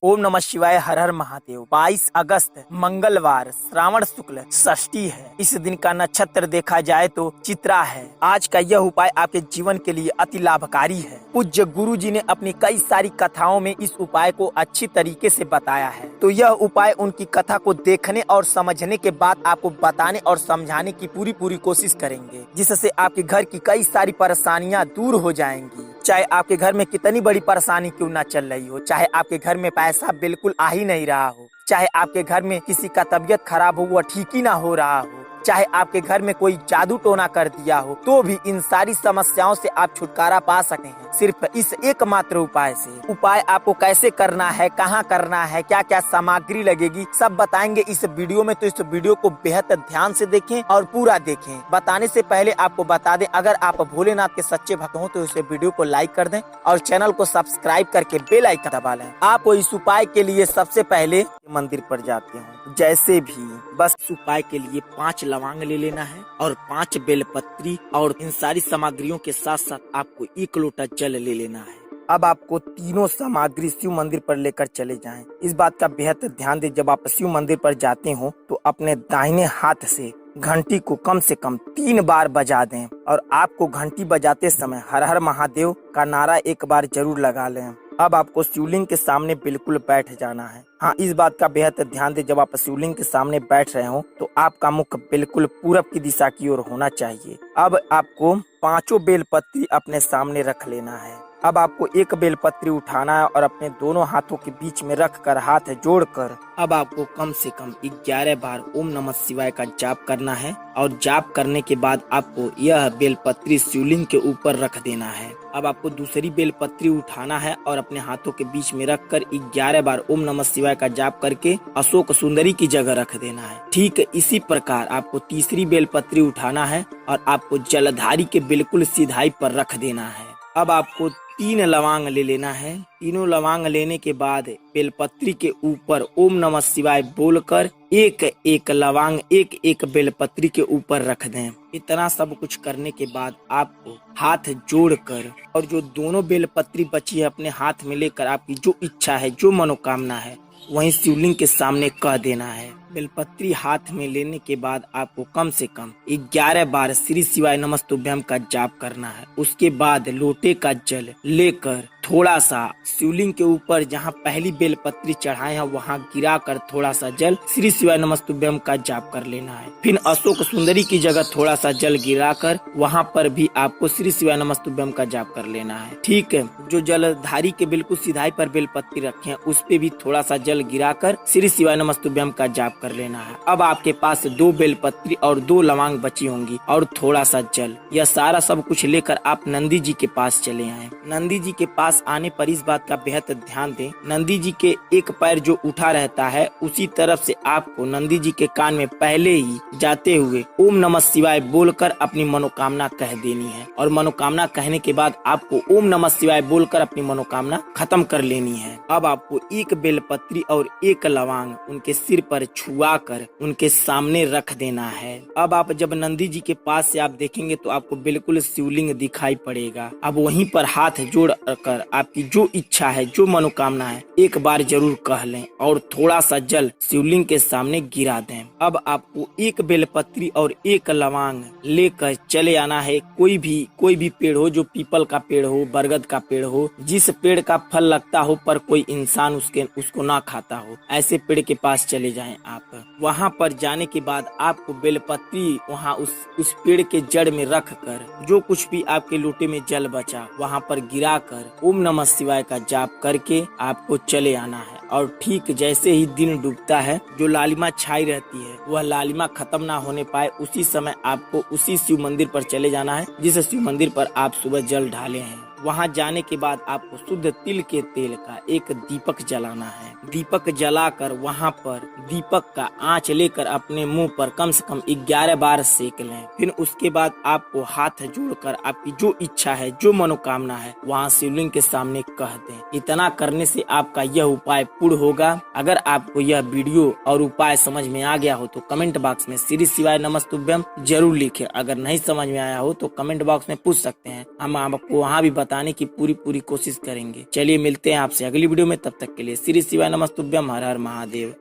ओम नमः शिवाय। हर हर महादेव। 22 अगस्त मंगलवार, श्रावण शुक्ल षष्ठी है। इस दिन का नक्षत्र देखा जाए तो चित्रा है। आज का यह उपाय आपके जीवन के लिए अति लाभकारी है। पूज्य गुरु जी ने अपनी कई सारी कथाओं में इस उपाय को अच्छी तरीके से बताया है, तो यह उपाय उनकी कथा को देखने और समझने के बाद आपको बताने और समझाने की पूरी कोशिश करेंगे, जिससे आपके घर की कई सारी परेशानियां दूर हो जाएंगी। चाहे आपके घर में कितनी बड़ी परेशानी क्यों ना चल रही हो, चाहे आपके घर में पैसा बिल्कुल आ ही नहीं रहा हो, चाहे आपके घर में किसी का तबीयत खराब हो, वह ठीक ही ना हो रहा हो, चाहे आपके घर में कोई जादू टोना कर दिया हो, तो भी इन सारी समस्याओं से आप छुटकारा पा सके हैं सिर्फ इस एकमात्र उपाय से। उपाय आपको कैसे करना है, कहाँ करना है, क्या क्या सामग्री लगेगी, सब बताएंगे इस वीडियो में। तो इस वीडियो को बेहद ध्यान से देखें और पूरा देखें। बताने से पहले आपको बता दें, अगर आप भोलेनाथ के सच्चे भक्त हो तो इस वीडियो को लाइक कर दें और चैनल को सब्सक्राइब करके बेल आइकन दबा लें। आप इस उपाय के लिए सबसे पहले मंदिर पर जाते हो, जैसे भी बस इस उपाय के लिए 5 लौंग ले लेना है और 5 बेलपत्री, और इन सारी सामग्रियों के साथ साथ आपको 1 लोटा जल ले लेना है। अब आपको तीनों सामग्री शिव मंदिर पर लेकर चले जाएं। इस बात का बेहद ध्यान दें, जब आप शिव मंदिर पर जाते हो तो अपने दाहिने हाथ से घंटी को कम से कम 3 बार बजा दें, और आपको घंटी बजाते समय हर हर महादेव का नारा एक बार जरूर लगा लें। अब आपको शिवलिंग के सामने बिल्कुल बैठ जाना है। हाँ, इस बात का बेहद ध्यान दें, जब आप शिवलिंग के सामने बैठ रहे हो तो आपका मुख बिल्कुल पूरब की दिशा की ओर होना चाहिए। अब आपको 5 बेलपत्री अपने सामने रख लेना है। अब आपको 1 बेलपत्री उठाना है और अपने दोनों हाथों के बीच में रखकर हाथ जोड़कर अब आपको कम से कम 11 बार ओम नमः शिवाय का जाप करना है, और जाप करने के बाद आपको यह बेलपत्री शिवलिंग के ऊपर रख देना है। अब आपको दूसरी बेलपत्री उठाना है और अपने हाथों के बीच में रखकर 11 बार ओम नमः शिवाय का जाप करके अशोक सुंदरी की जगह रख देना है। ठीक इसी प्रकार आपको तीसरी बेलपत्री उठाना है और आपको जलधारी के बिल्कुल सीधाई पर रख देना है। अब आपको 3 लौंग ले लेना है। तीनों लौंग लेने के बाद बेलपत्री के ऊपर ओम नमः शिवाय बोलकर एक लौंग एक बेलपत्री के ऊपर रख दें। इतना सब कुछ करने के बाद आपको हाथ जोड़कर और जो दोनों बेलपत्री बची है अपने हाथ में लेकर आपकी जो इच्छा है, जो मनोकामना है, वहीं शिवलिंग के सामने कह देना है। बेलपत्री हाथ में लेने के बाद आपको कम से कम 11 बार श्री शिवाय नमस्तुभ्यम का जाप करना है। उसके बाद लोटे का जल लेकर थोड़ा सा शिवलिंग के ऊपर जहां पहली बेलपत्री चढ़ाए हैं वहां गिराकर थोड़ा सा जल श्री शिवाय नमस्तुभ्यम का जाप कर लेना है। फिर अशोक सुंदरी की जगह थोड़ा सा जल गिराकर वहां पर भी आपको श्री शिवाय नमस्तुभ्यम का जाप कर लेना है। ठीक है, जो जलधारी के बिल्कुल सीधाई पर बेलपत्री रखे हैं उस पे भी थोड़ा सा जल गिराकर श्री शिवाय नमस्तुभ्यम का जाप कर लेना है। अब आपके पास 2 बेलपत्री और 2 लौंग बची होंगी और थोड़ा सा जल। यह सारा सब कुछ लेकर आप नंदी जी के पास चले आए। नंदी जी के पास आने पर इस बात का बेहद ध्यान दें, नंदी जी के एक पैर जो उठा रहता है उसी तरफ से आपको नंदी जी के कान में पहले ही जाते हुए ओम नमः शिवाय बोलकर अपनी मनोकामना कह देनी है, और मनोकामना कहने के बाद आपको ओम नमः शिवाय बोलकर अपनी मनोकामना खत्म कर लेनी है। अब आपको 1 बेलपत्री और 1 लौंग उनके सिर पर छुआ कर उनके सामने रख देना है। अब आप जब नंदी जी के पास से आप देखेंगे तो आपको बिल्कुल शिवलिंग दिखाई पड़ेगा। अब वहीं पर हाथ जोड़ कर आपकी जो इच्छा है, जो मनोकामना है, एक बार जरूर कह लें और थोड़ा सा जल शिवलिंग के सामने गिरा दें। अब आपको 1 बेलपत्री और 1 लौंग लेकर चले आना है। कोई भी पेड़ हो, जो पीपल का पेड़ हो, बरगद का पेड़ हो, जिस पेड़ का फल लगता हो पर कोई इंसान उसको ना खाता हो, ऐसे पेड़ के पास चले जाएं आप। वहां पर जाने के बाद आपको बेलपत्री वहां उस पेड़ के जड़ में रख कर जो कुछ भी आपके लोटे में जल बचा वहां पर गिरा कर ओम नमः शिवाय का जाप करके आपको चले आना है। और ठीक जैसे ही दिन डूबता है, जो लालिमा छाई रहती है वह लालिमा खत्म ना होने पाए, उसी समय आपको उसी शिव मंदिर पर चले जाना है जिस शिव मंदिर पर आप सुबह जल ढाले हैं। वहां जाने के बाद आपको शुद्ध तिल के तेल का एक दीपक जलाना है। दीपक जलाकर वहां पर दीपक का आंच लेकर अपने मुंह पर कम से कम 11 बार सेक लें। फिर उसके बाद आपको हाथ जोड़कर आपकी जो इच्छा है, जो मनोकामना है, वहां शिवलिंग के सामने कह दें। इतना करने से आपका यह उपाय पूर्ण होगा। अगर आपको यह वीडियो और उपाय समझ में आ गया हो तो कमेंट बॉक्स में श्री शिवाय नमस्तुभ्यम जरूर लिखें। अगर नहीं समझ में आया हो तो कमेंट बॉक्स में पूछ सकते हैं, हम आपको वहाँ भी बताने की पूरी कोशिश करेंगे। चलिए मिलते हैं आपसे अगली वीडियो में, तब तक के लिए श्री शिवाय। नमस्तुभ्यम, हर हर महादेव।